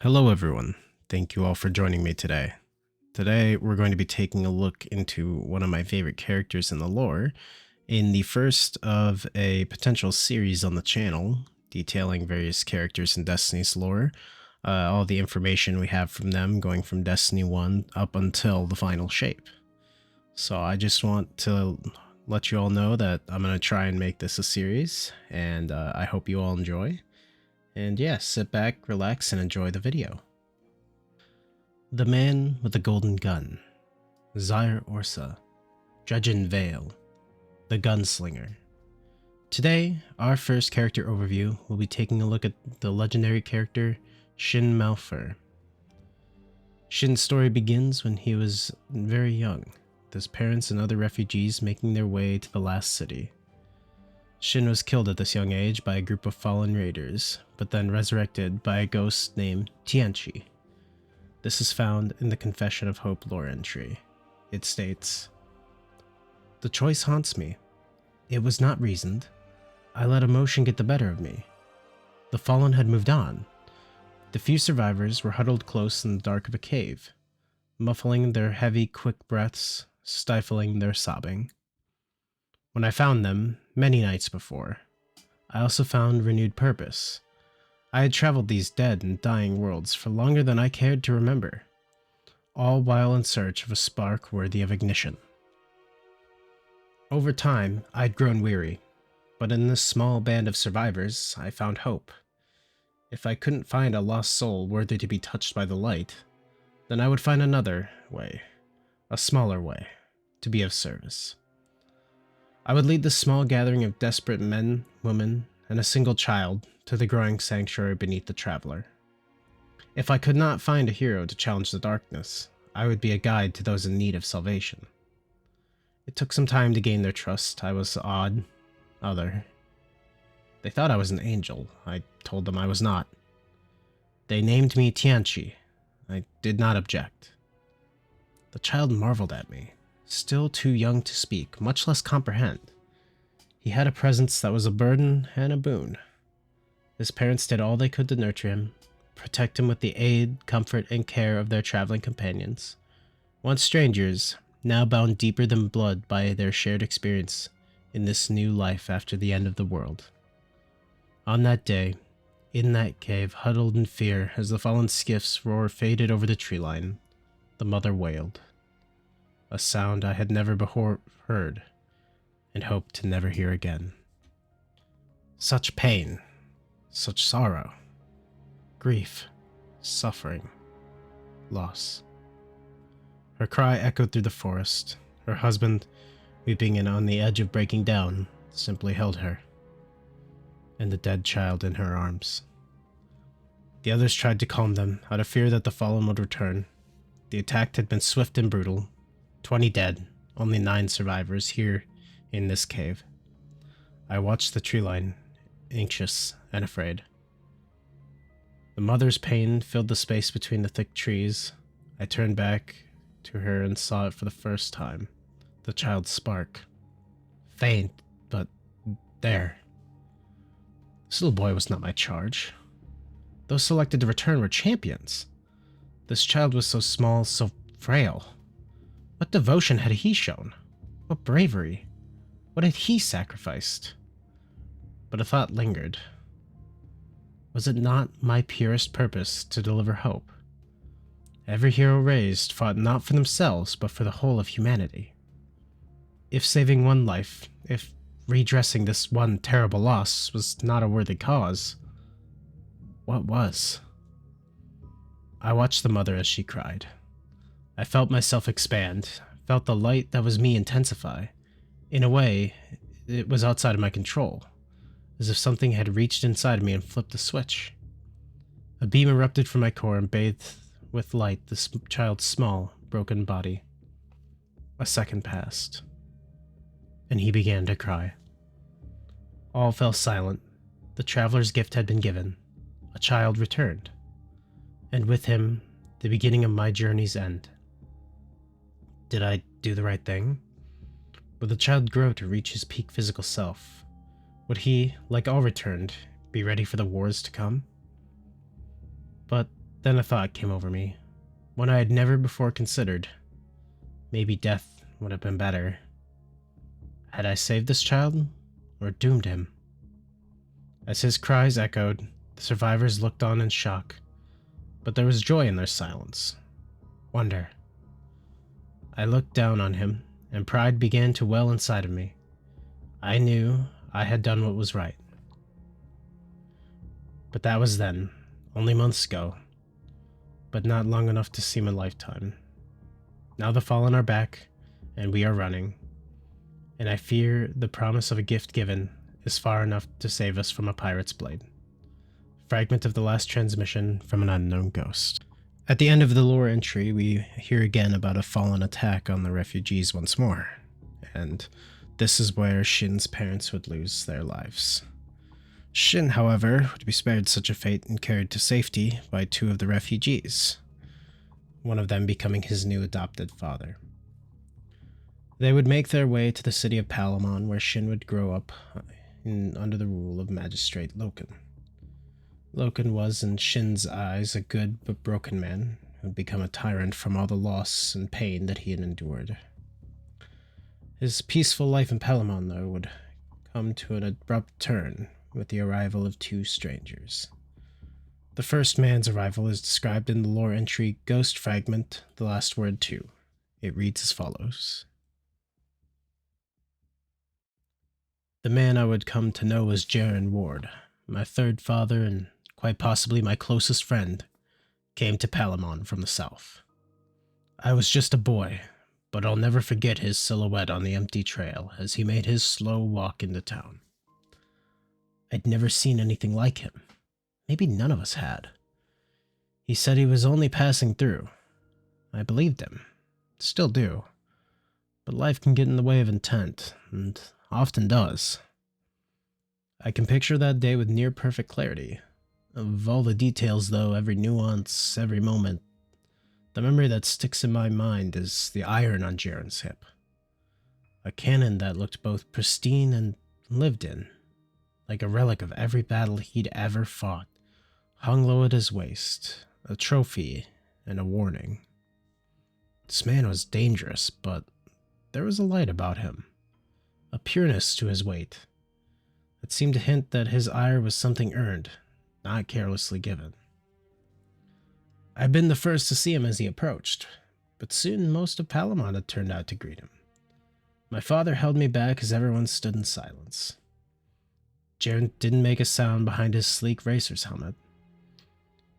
Hello everyone, thank you all for joining me today. Today we're going to be taking a look into one of my favorite characters in the lore, in the first of a potential series on the channel, detailing various characters in Destiny's lore, all the information we have from them going from Destiny 1 up until the final shape. So I just want to let you all know that I'm going to try and make this a series, and I hope you all enjoy. And yeah, sit back, relax, and enjoy the video. The Man with the Golden Gun, Zyre Orsa, Dredgen Vale, the Gunslinger. Today, our first character overview will be taking a look at the legendary character Shin Malphur. Shin's story begins when he was very young, with his parents and other refugees making their way to the last city. Shin was killed at this young age by a group of fallen raiders, but then resurrected by a ghost named Tianchi. This is found in the Confession of Hope lore entry. It states, "The choice haunts me. It was not reasoned. I let emotion get the better of me. The fallen had moved on. The few survivors were huddled close in the dark of a cave, muffling their heavy, quick breaths, stifling their sobbing. When I found them, many nights before, I also found renewed purpose. I had traveled these dead and dying worlds for longer than I cared to remember, all while in search of a spark worthy of ignition. Over time, I'd grown weary, but in this small band of survivors, I found hope. If I couldn't find a lost soul worthy to be touched by the light, then I would find another way, a smaller way, to be of service. I would lead this small gathering of desperate men, women, and a single child to the growing sanctuary beneath the traveler. If I could not find a hero to challenge the darkness, I would be a guide to those in need of salvation. It took some time to gain their trust. I was odd, other. They thought I was an angel. I told them I was not. They named me Tianchi. I did not object. The child marveled at me, still too young to speak, much less comprehend. He had a presence that was a burden and a boon. His parents did all they could to nurture him, protect him with the aid, comfort, and care of their traveling companions. Once strangers, now bound deeper than blood by their shared experience in this new life after the end of the world. On that day, in that cave, huddled in fear as the fallen skiff's roar faded over the tree line, the mother wailed. A sound I had never before heard, and hoped to never hear again. Such pain, such sorrow, grief, suffering, loss. Her cry echoed through the forest. Her husband, weeping and on the edge of breaking down, simply held her, and the dead child in her arms. The others tried to calm them, out of fear that the fallen would return. The attack had been swift and brutal. 20 dead, only 9 survivors here in this cave. I watched the tree line, anxious and afraid. The mother's pain filled the space between the thick trees. I turned back to her and saw it for the first time. The child's spark. Faint, but there. This little boy was not my charge. Those selected to return were champions. This child was so small, so frail. What devotion had he shown? What bravery? What had he sacrificed? But a thought lingered. Was it not my purest purpose to deliver hope? Every hero raised fought not for themselves, but for the whole of humanity. If saving one life, if redressing this one terrible loss was not a worthy cause, what was? I watched the mother as she cried. I felt myself expand, felt the light that was me intensify. In a way, it was outside of my control, as if something had reached inside me and flipped the switch. A beam erupted from my core and bathed with light this child's small, broken body. A second passed, and he began to cry. All fell silent. The traveler's gift had been given. A child returned, and with him, the beginning of my journey's end. Did I do the right thing? Would the child grow to reach his peak physical self? Would he, like all returned, be ready for the wars to come? But Then a thought came over me, one I had never before considered. Maybe death would have been better. Had I saved this child, or doomed him? As his cries echoed, the survivors looked on in shock, but there was joy in their silence. Wonder. I looked down on him, and pride began to well inside of me. I knew I had done what was right. But that was then, only months ago, but not long enough to seem a lifetime. Now the fallen are back, and we are running, and I fear the promise of a gift given is far enough to save us from a pirate's blade. Fragment of the last transmission from an unknown ghost. At the end of the lore entry, we hear again about a fallen attack on the refugees once more, and this is where Shin's parents would lose their lives. Shin, however, would be spared such a fate and carried to safety by two of the refugees, one of them becoming his new adopted father. They would make their way to the city of Palamon, where Shin would grow up under the rule of Magistrate Loken. Loken was, in Shin's eyes, a good but broken man who had become a tyrant from all the loss and pain that he had endured. His peaceful life in Palamon, though, would come to an abrupt turn with the arrival of two strangers. The first man's arrival is described in the lore entry Ghost Fragment, the last word 2. It reads as follows. The man I would come to know as Jaren Ward, my third father and quite possibly my closest friend, came to Palamon from the south. I was just a boy, but I'll never forget his silhouette on the empty trail as he made his slow walk into town. I'd never seen anything like him. Maybe none of us had. He said he was only passing through. I believed him. Still do. But life can get in the way of intent, and often does. I can picture that day with near perfect clarity. Of all the details, though, every nuance, every moment, the memory that sticks in my mind is the iron on Jaren's hip. A cannon that looked both pristine and lived in, like a relic of every battle he'd ever fought, hung low at his waist, a trophy and a warning. This man was dangerous, but there was a light about him, a pureness to his weight, that seemed to hint that his ire was something earned, not carelessly given. I'd been the first to see him as he approached, but soon most of Palamon had turned out to greet him. My father held me back as everyone stood in silence. Jaren didn't make a sound behind his sleek racer's helmet.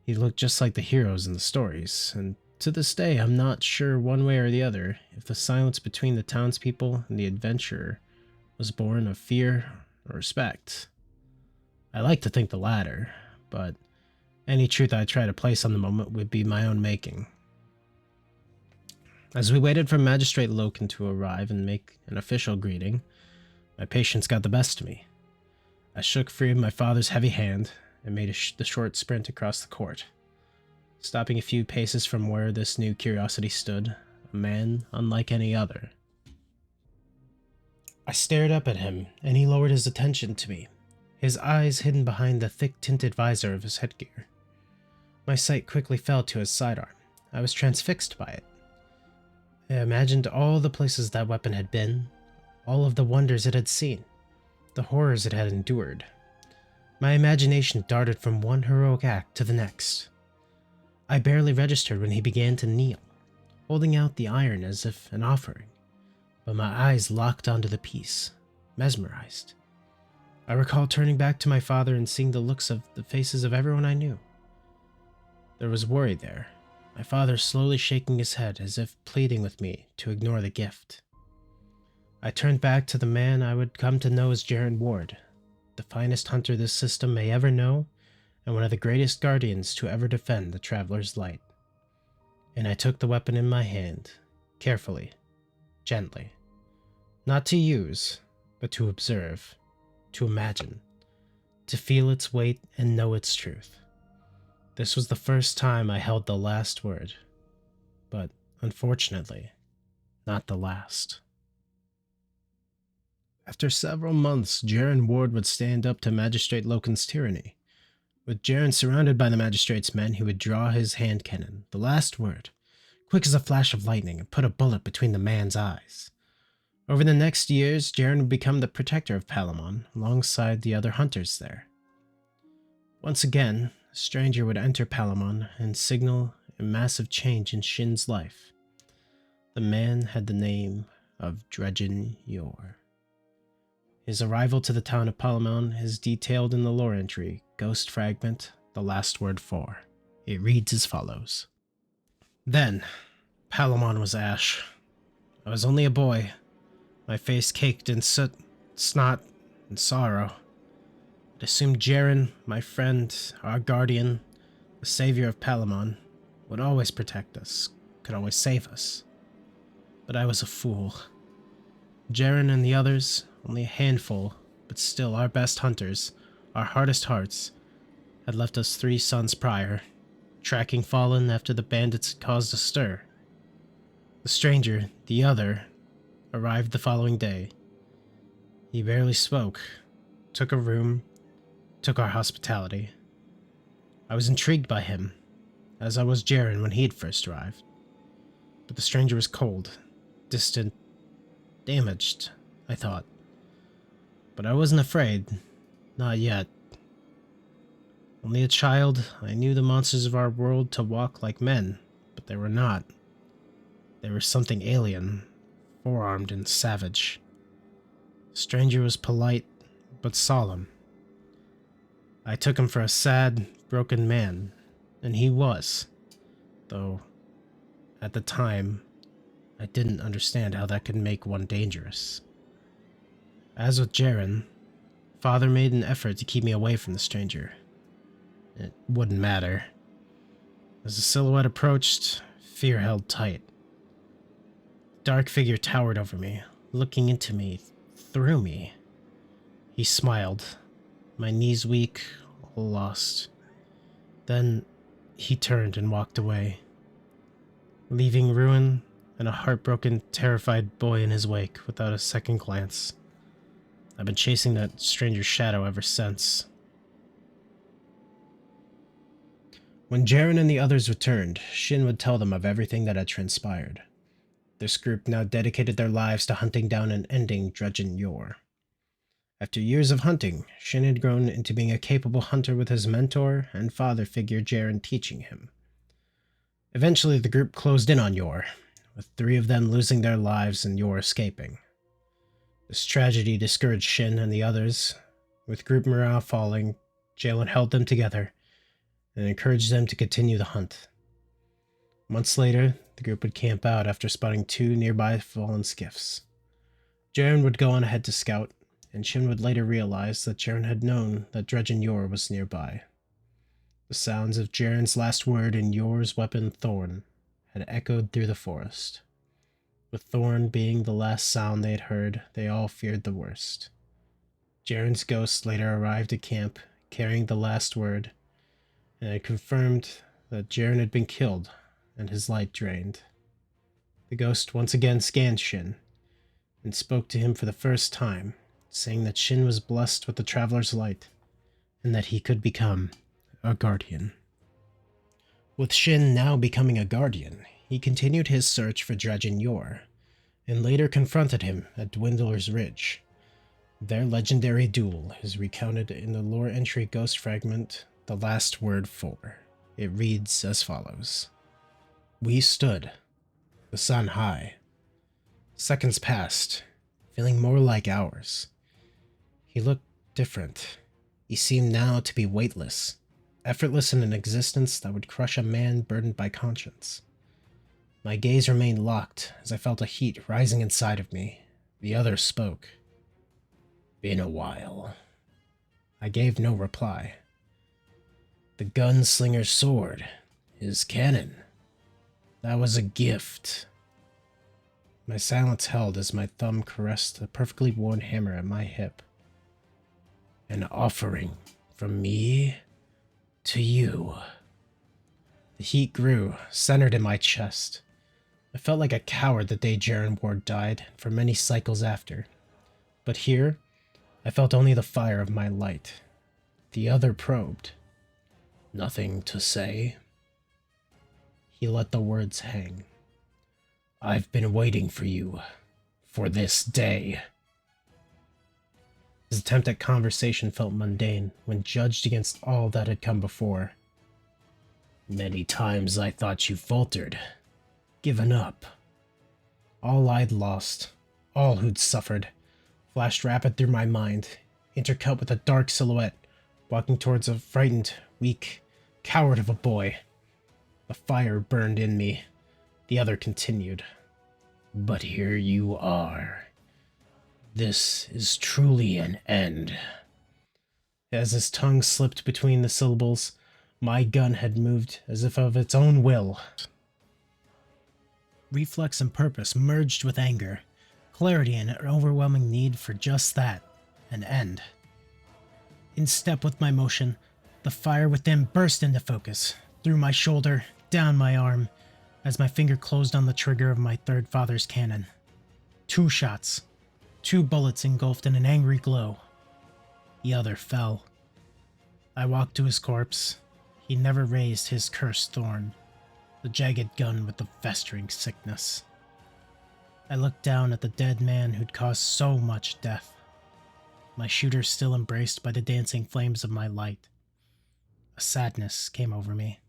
He looked just like the heroes in the stories, and to this day I'm not sure one way or the other if the silence between the townspeople and the adventurer was born of fear or respect. I like to think the latter, but any truth I try to place on the moment would be my own making. As we waited for Magistrate Loken to arrive and make an official greeting, my patience got the best of me. I shook free of my father's heavy hand and made the short sprint across the court. Stopping a few paces from where this new curiosity stood, a man unlike any other. I stared up at him, and he lowered his attention to me, his eyes hidden behind the thick-tinted visor of his headgear. My sight quickly fell to his sidearm. I was transfixed by it. I imagined all the places that weapon had been, all of the wonders it had seen, the horrors it had endured. My imagination darted from one heroic act to the next. I barely registered when he began to kneel, holding out the iron as if an offering, but my eyes locked onto the piece, mesmerized. I recall turning back to my father and seeing the looks of the faces of everyone I knew. There was worry there, my father slowly shaking his head as if pleading with me to ignore the gift. I turned back to the man I would come to know as Jaren Ward, the finest hunter this system may ever know, and one of the greatest guardians to ever defend the Traveler's Light. And I took the weapon in my hand, carefully, gently. Not to use, but to observe, to imagine, to feel its weight and know its truth. This was the first time I held the last word, but unfortunately, not the last. After several months, Jaren Ward would stand up to Magistrate Loken's tyranny, With Jaren surrounded by the magistrate's men, he would draw his hand cannon, the last word, quick as a flash of lightning, and put a bullet between the man's eyes. Over the next years, Jaren would become the protector of Palamon, alongside the other hunters there. Once again, a stranger would enter Palamon and signal a massive change in Shin's life. The man had the name of Dredgen Yor. His arrival to the town of Palamon is detailed in the lore entry, Ghost Fragment, the last word 4. It reads as follows. Then, Palamon was ash. I was only a boy, my face caked in soot, snot, and sorrow. I assumed Jaren, my friend, our guardian, the savior of Palamon, would always protect us, could always save us. But I was a fool. Jaren and the others, only a handful, but still our best hunters, our hardest hearts, had left us 3 suns prior, tracking Fallen after the bandits had caused a stir. The stranger, the other, arrived the following day. He barely spoke, took a room, took our hospitality. I was intrigued by him, as I was Jaren when he had first arrived. But the stranger was cold, distant, damaged, I thought. But I wasn't afraid, not yet. Only a child, I knew the monsters of our world to walk like men, but they were not. They were something alien, four-armed and savage. The stranger was polite, but solemn. I took him for a sad, broken man, and he was, though, at the time, I didn't understand how that could make one dangerous. As with Jaren, Father made an effort to keep me away from the stranger. It wouldn't matter. As the silhouette approached, fear held tight. The dark figure towered over me, looking into me, through me. He smiled, my knees weak, all lost. Then he turned and walked away, leaving ruin and a heartbroken, terrified boy in his wake without a second glance. I've been chasing that stranger's shadow ever since. When Jaren and the others returned, Shin would tell them of everything that had transpired. This group now dedicated their lives to hunting down and ending Dredgen Yor. After years of hunting, Shin had grown into being a capable hunter with his mentor and father figure Jaren teaching him. Eventually, the group closed in on Yor, with 3 of them losing their lives and Yor escaping. This tragedy discouraged Shin and the others. With group morale falling, Jalen held them together and encouraged them to continue the hunt. Months later, the group would camp out after spotting 2 nearby fallen skiffs. Jaren would go on ahead to scout, and Shin would later realize that Jaren had known that Dredgen Yor was nearby. The sounds of Jaren's last word and Yor's weapon Thorn had echoed through the forest. With Thorn being the last sound they had heard, they all feared the worst. Jaren's ghost later arrived at camp, carrying the last word, and it confirmed that Jaren had been killed and his light drained. The ghost once again scanned Shin and spoke to him for the first time, saying that Shin was blessed with the Traveler's Light and that he could become a guardian. With Shin now becoming a guardian, he continued his search for Dredgen Yor and later confronted him at Dwindler's Ridge. Their legendary duel is recounted in the lore entry Ghost Fragment, the last word 4. It reads as follows. We stood, the sun high. Seconds passed, feeling more like hours. He looked different. He seemed now to be weightless, effortless in an existence that would crush a man burdened by conscience. My gaze remained locked as I felt a heat rising inside of me. The other spoke. Been a while. I gave no reply. The gunslinger's sword, his cannon. That was a gift. My silence held as my thumb caressed the perfectly worn hammer at my hip. An offering from me to you. The heat grew, centered in my chest. I felt like a coward the day Jaren Ward died, and for many cycles after. But here, I felt only the fire of my light. The other probed. Nothing to say? He let the words hang. I've been waiting for you. For this day. His attempt at conversation felt mundane when judged against all that had come before. Many times I thought you faltered, given up. All I'd lost, all who'd suffered, flashed rapid through my mind, intercut with a dark silhouette, walking towards a frightened, weak, coward of a boy. The fire burned in me. The other continued. But here you are. This is truly an end. As his tongue slipped between the syllables, my gun had moved as if of its own will. Reflex and purpose merged with anger, clarity and an overwhelming need for just that, an end. In step with my motion, the fire within burst into focus, through my shoulder, down my arm, as my finger closed on the trigger of my third father's cannon. 2 shots. 2 bullets engulfed in an angry glow. The other fell. I walked to his corpse. He never raised his cursed thorn, the jagged gun with the festering sickness. I looked down at the dead man who'd caused so much death. My shooter still embraced by the dancing flames of my light. A sadness came over me.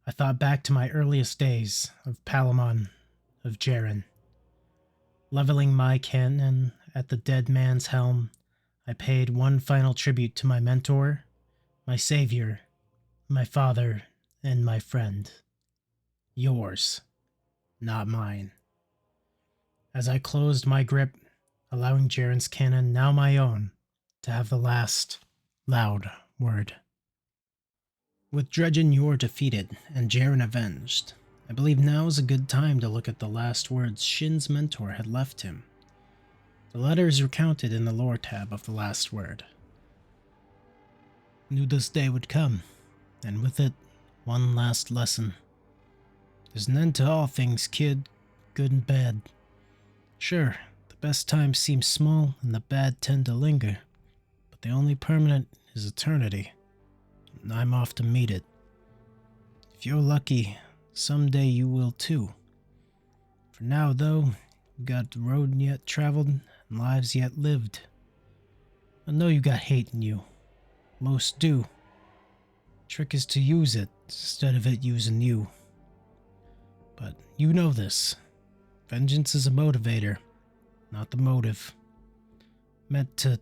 I thought back to my earliest days of Palamon, of Jaren. Leveling my cannon at the dead man's helm, I paid one final tribute to my mentor, my savior, my father, and my friend. Yours, not mine. As I closed my grip, allowing Jaren's cannon, now my own, to have the last, loud word. With Dredgen Yor defeated and Jaren avenged, I believe now is a good time to look at the last words Shin's mentor had left him. The letter is recounted in the lore tab of the last word. Knew this day would come, and with it, one last lesson. There's an end to all things, kid, good and bad. Sure, the best times seem small and the bad tend to linger, but the only permanent is eternity, and I'm off to meet it. If you're lucky, someday you will too. For now, though, you got the road yet traveled and lives yet lived. I know you got hate in you. Most do. Trick is to use it instead of it using you. But you know this. Vengeance is a motivator, not the motive. Meant to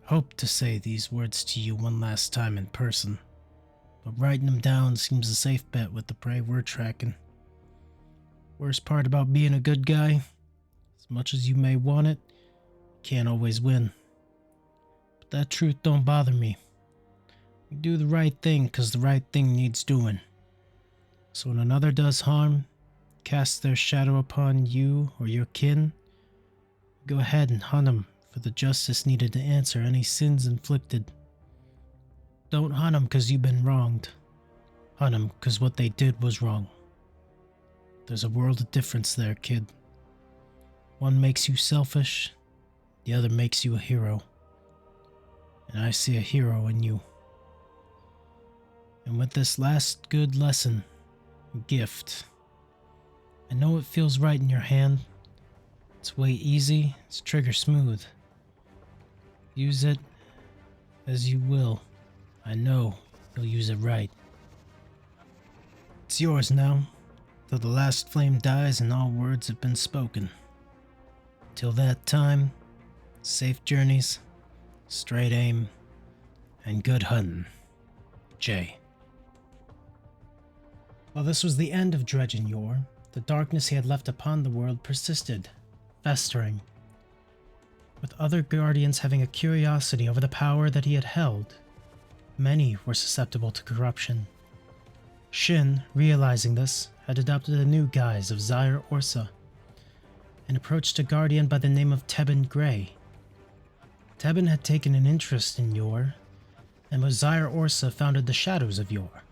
hope to say these words to you one last time in person, but writing them down seems a safe bet with the prey we're tracking. Worst part about being a good guy, as much as you may want it, you can't always win. But that truth don't bother me. You do the right thing because the right thing needs doing. So when another does harm, cast their shadow upon you or your kin, go ahead and hunt them for the justice needed to answer any sins inflicted. Don't hunt them because you've been wronged. Hunt them because what they did was wrong. There's a world of difference there, kid. One makes you selfish, the other makes you a hero. And I see a hero in you. And with this last good lesson, a gift. I know it feels right in your hand. It's way easy, it's trigger smooth. Use it as you will. I know you'll use it right. It's yours now, till the last flame dies and all words have been spoken. Till that time, safe journeys, straight aim, and good hunting. Jay. While this was the end of Dredgen Yor, the darkness he had left upon the world persisted, festering. With other guardians having a curiosity over the power that he had held, many were susceptible to corruption. Shin, realizing this, had adopted a new guise of Zyre Orsa, and approached a guardian by the name of Tebben Grey. Tebben had taken an interest in Yor, and with Zyre Orsa founded the Shadows of Yor.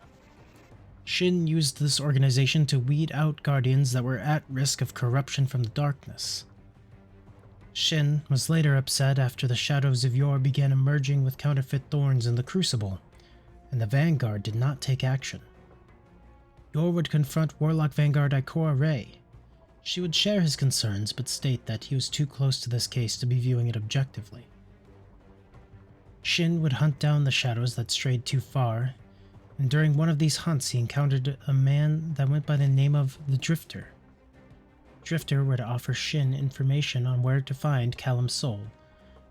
Shin used this organization to weed out guardians that were at risk of corruption from the darkness. Shin was later upset after the Shadows of Yor began emerging with counterfeit thorns in the Crucible, and the Vanguard did not take action. Yor would confront Warlock Vanguard Ikora Rey. She would share his concerns, but state that he was too close to this case to be viewing it objectively. Shin would hunt down the shadows that strayed too far, and during one of these hunts he encountered a man that went by the name of the Drifter. Drifter would offer Shin information on where to find Callum's soul,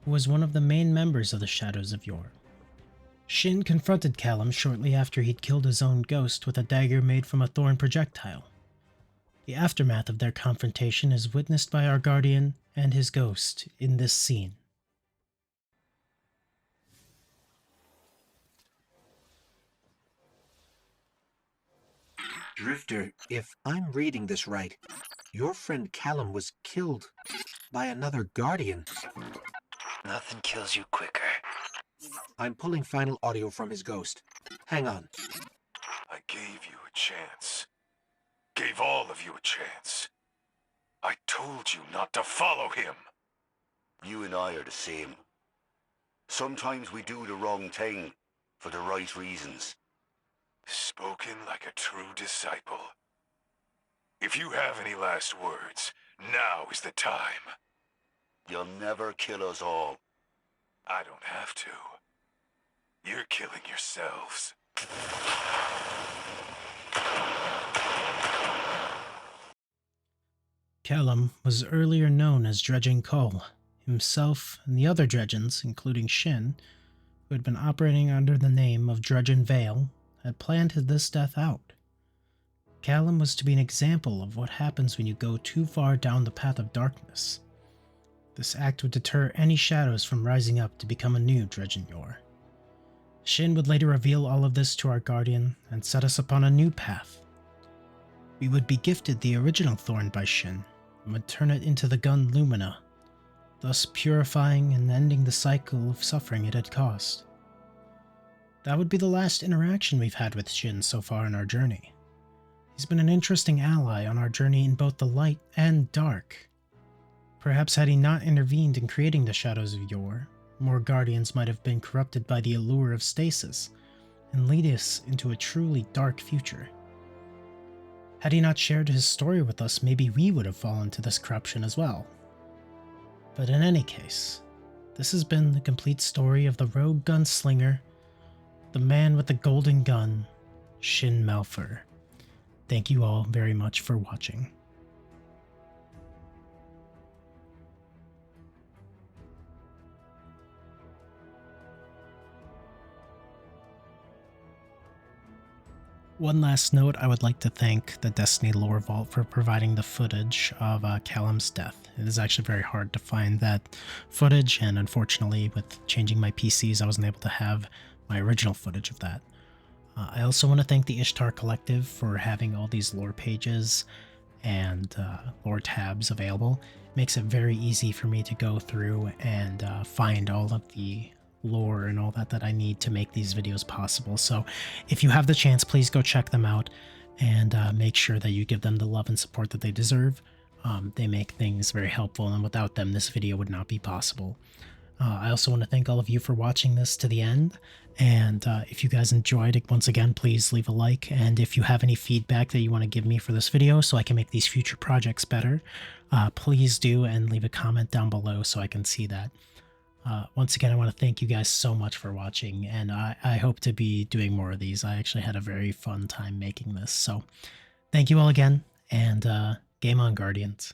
who was one of the main members of the Shadows of Yore. Shin confronted Callum shortly after he'd killed his own ghost with a dagger made from a thorn projectile. The aftermath of their confrontation is witnessed by our guardian and his ghost in this scene. Drifter, if I'm reading this right, your friend Callum was killed by another guardian. Nothing kills you quicker. I'm pulling final audio from his ghost. Hang on. I gave you a chance. Gave all of you a chance. I told you not to follow him. You and I are the same. Sometimes we do the wrong thing for the right reasons. Spoken like a true disciple. If you have any last words, now is the time. You'll never kill us all. I don't have to. You're killing yourselves. Callum was earlier known as Dredgen Cole. Himself and the other Dredgens, including Shin, who had been operating under the name of Dredgen Vale, had planned this death out. Callum was to be an example of what happens when you go too far down the path of darkness. This act would deter any shadows from rising up to become a new Dredgen Yor. Shin would later reveal all of this to our guardian and set us upon a new path. We would be gifted the original thorn by Shin and would turn it into the gun Lumina, thus purifying and ending the cycle of suffering it had caused. That would be the last interaction we've had with Shin so far in our journey. He's been an interesting ally on our journey in both the light and dark. Perhaps had he not intervened in creating the Shadows of Yore, more guardians might have been corrupted by the allure of stasis and lead us into a truly dark future. Had he not shared his story with us, maybe we would have fallen to this corruption as well. But in any case, this has been the complete story of the rogue gunslinger, the man with the golden gun, Shin Malphur. Thank you all very much for watching. One last note, I would like to thank the Destiny Lore Vault for providing the footage of Callum's death. It is actually very hard to find that footage, and unfortunately with changing my PCs I wasn't able to have my original footage of that. I also want to thank the Ishtar Collective for having all these lore pages and lore tabs available. It makes it very easy for me to go through and find all of the lore and all that I need to make these videos possible. So if you have the chance, please go check them out and make sure that you give them the love and support that they deserve. They make things very helpful, and without them this video would not be possible. I also want to thank all of you for watching this to the end, and if you guys enjoyed it, once again, please leave a like, and if you have any feedback that you want to give me for this video so I can make these future projects better, please do, and leave a comment down below so I can see that. Once again, I want to thank you guys so much for watching, and I hope to be doing more of these. I actually had a very fun time making this, so thank you all again, and game on, Guardians.